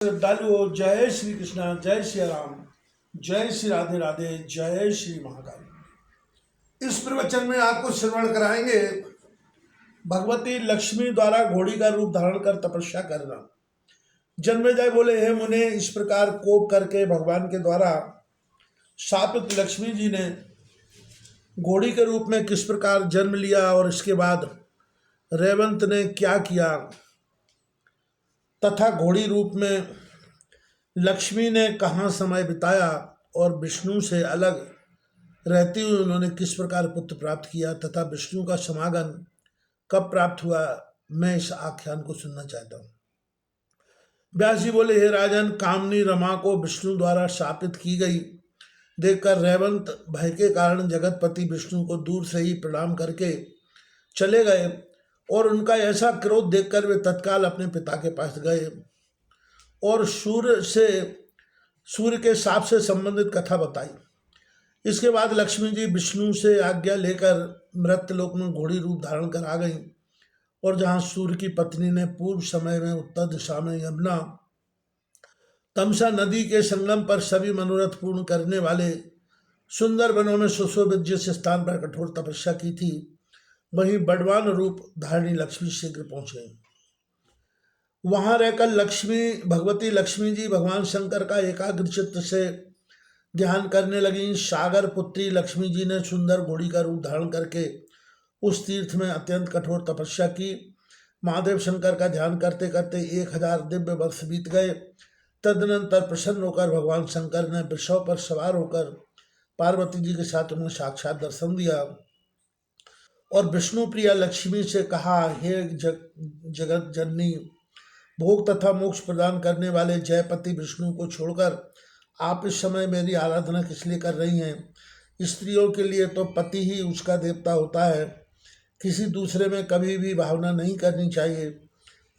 श्रद्धालुओं, जय श्री कृष्णा, जय श्री राम, जय श्री राधे राधे, जय श्री महाकाल। इस प्रवचन में आपको श्रवण कराएंगे भगवती लक्ष्मी द्वारा घोड़ी का रूप धारण कर तपस्या करना। जन्मेजय बोले, हे मुने, इस प्रकार कोप करके भगवान के द्वारा शापित लक्ष्मी जी ने घोड़ी के रूप में किस प्रकार जन्म लिया और इसके बाद रेवंत ने क्या किया तथा घोड़ी रूप में लक्ष्मी ने कहाँ समय बिताया और विष्णु से अलग रहती हुई उन्होंने किस प्रकार पुत्र प्राप्त किया तथा विष्णु का समागम कब प्राप्त हुआ, मैं इस आख्यान को सुनना चाहता हूँ। व्यास जी बोले, हे राजन, कामनी रमा को विष्णु द्वारा शापित की गई देखकर रेवंत भय के कारण जगतपति विष्णु को दूर से ही प्रणाम करके चले गए और उनका ऐसा क्रोध देखकर वे तत्काल अपने पिता के पास गए और सूर्य के शाप से संबंधित कथा बताई। इसके बाद लक्ष्मी जी विष्णु से आज्ञा लेकर मृत्यलोक में घोड़ी रूप धारण कर आ गई और जहाँ सूर्य की पत्नी ने पूर्व समय में उत्तर दिशा में यमुना तमसा नदी के संगम पर सभी मनोरथ पूर्ण करने वाले सुंदर वनों में सुशोभित जिस स्थान पर कठोर तपस्या की थी, वहीं बड़वान रूप धारिणी लक्ष्मी शीघ्र पहुंच गई। वहां रहकर भगवती लक्ष्मी जी भगवान शंकर का एकाग्र चित्त से ध्यान करने लगी। सागर पुत्री लक्ष्मी जी ने सुंदर घोड़ी का रूप धारण करके उस तीर्थ में अत्यंत कठोर तपस्या की। महादेव शंकर का ध्यान करते करते 1000 दिव्य वर्ष बीत गए। तदनंतर प्रसन्न होकर भगवान शंकर ने वृषभ पर सवार होकर पार्वती जी के साथ उन्हें साक्षात दर्शन दिया और विष्णु प्रिया लक्ष्मी से कहा, हे जगत जननी, भोग तथा मोक्ष प्रदान करने वाले जयपति विष्णु को छोड़कर आप इस समय मेरी आराधना किस लिए कर रही हैं। स्त्रियों के लिए तो पति ही उसका देवता होता है, किसी दूसरे में कभी भी भावना नहीं करनी चाहिए।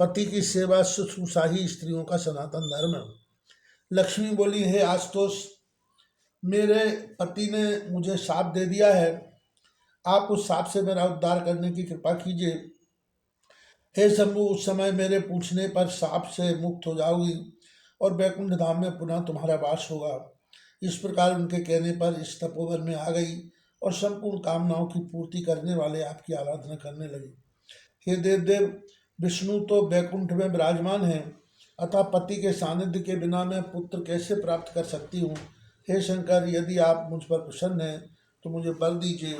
पति की सेवा शुश्रूषा ही स्त्रियों का सनातन धर्म है। लक्ष्मी बोली, हे आशुतोष, मेरे पति ने मुझे शाप दे दिया है, आप उस शाप से मेरा उद्धार करने की कृपा कीजिए। हे शंभु, उस समय मेरे पूछने पर शाप से मुक्त हो जाओगी और वैकुंठ धाम में पुनः तुम्हारा वास होगा। इस प्रकार उनके कहने पर इस तपोवन में आ गई और संपूर्ण कामनाओं की पूर्ति करने वाले आपकी आराधना करने लगी। हे देव, विष्णु तो वैकुंठ में विराजमान हैं, अतः पति के सानिध्य के बिना मैं पुत्र कैसे प्राप्त कर सकती हूँ। हे शंकर, यदि आप मुझ पर प्रसन्न हैं तो मुझे वर दीजिए।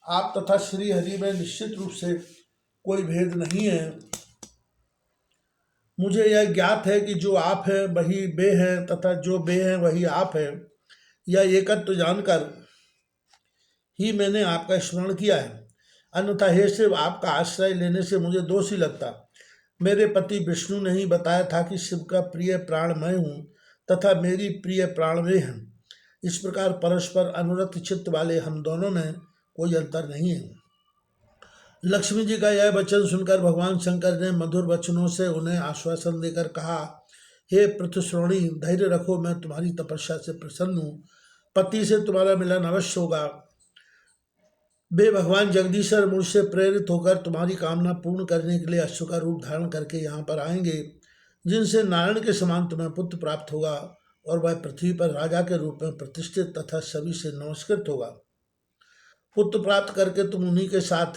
आप तथा श्री हरि में निश्चित रूप से कोई भेद नहीं है। मुझे यह ज्ञात है कि जो आप हैं वही बे हैं तथा जो बे हैं वही आप हैं। यह एकत्व जानकर ही मैंने आपका स्मरण किया है, अन्यथा हे शिव, आपका आश्रय लेने से मुझे दोष ही लगता। मेरे पति विष्णु ने ही बताया था कि शिव का प्रिय प्राण मैं हूँ तथा मेरी प्रिय प्राण वे हैं। इस प्रकार परस्पर अनुरक्त चित्त वाले हम दोनों में कोई अंतर नहीं है। लक्ष्मी जी का यह वचन सुनकर भगवान शंकर ने मधुर वचनों से उन्हें आश्वासन देकर कहा, हे पृथुश्रोणी, धैर्य रखो, मैं तुम्हारी तपस्या से प्रसन्न हूँ। पति से तुम्हारा मिलन अवश्य होगा। वे भगवान जगदीश्वर मुझसे प्रेरित होकर तुम्हारी कामना पूर्ण करने के लिए अश्व का रूप धारण करके यहाँ पर आएंगे, जिनसे नारायण के समान तुम्हें पुत्र प्राप्त होगा और वह पृथ्वी पर राजा के रूप में प्रतिष्ठित तथा सभी से नमस्कृत होगा। पुत्र प्राप्त करके तुम उन्हीं के साथ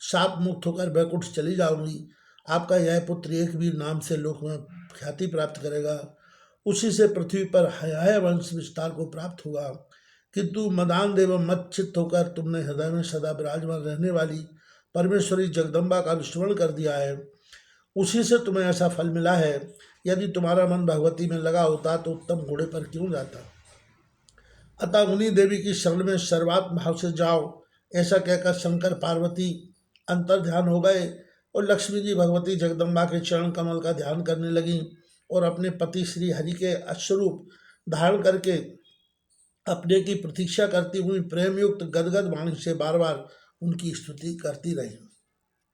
शाप मुक्त होकर वैकुंठ चली जाओगी। आपका यह पुत्र एक वीर नाम से लोक में ख्याति प्राप्त करेगा। उसी से पृथ्वी पर हयाय वंश विस्तार को प्राप्त होगा। किंतु मदान देव मत चित्त होकर तुमने हृदय में सदा विराजमान रहने वाली परमेश्वरी जगदम्बा का विस्मरण कर दिया है। उसी से तुम्हें ऐसा फल मिला है। यदि तुम्हारा मन भगवती में लगा होता तो उत्तम घोड़े पर क्यों जाता। अतः उन्हीं देवी की शरण में सर्वात्म भाव से जाओ। ऐसा कहकर शंकर पार्वती अंतर ध्यान हो गए और लक्ष्मी जी भगवती जगदम्बा के चरण कमल का ध्यान करने लगी और अपने पति श्री हरि के अश्वरूप धारण करके अपने की प्रतीक्षा करती हुई प्रेम युक्त गदगद वाणी से बार बार उनकी स्तुति करती रही।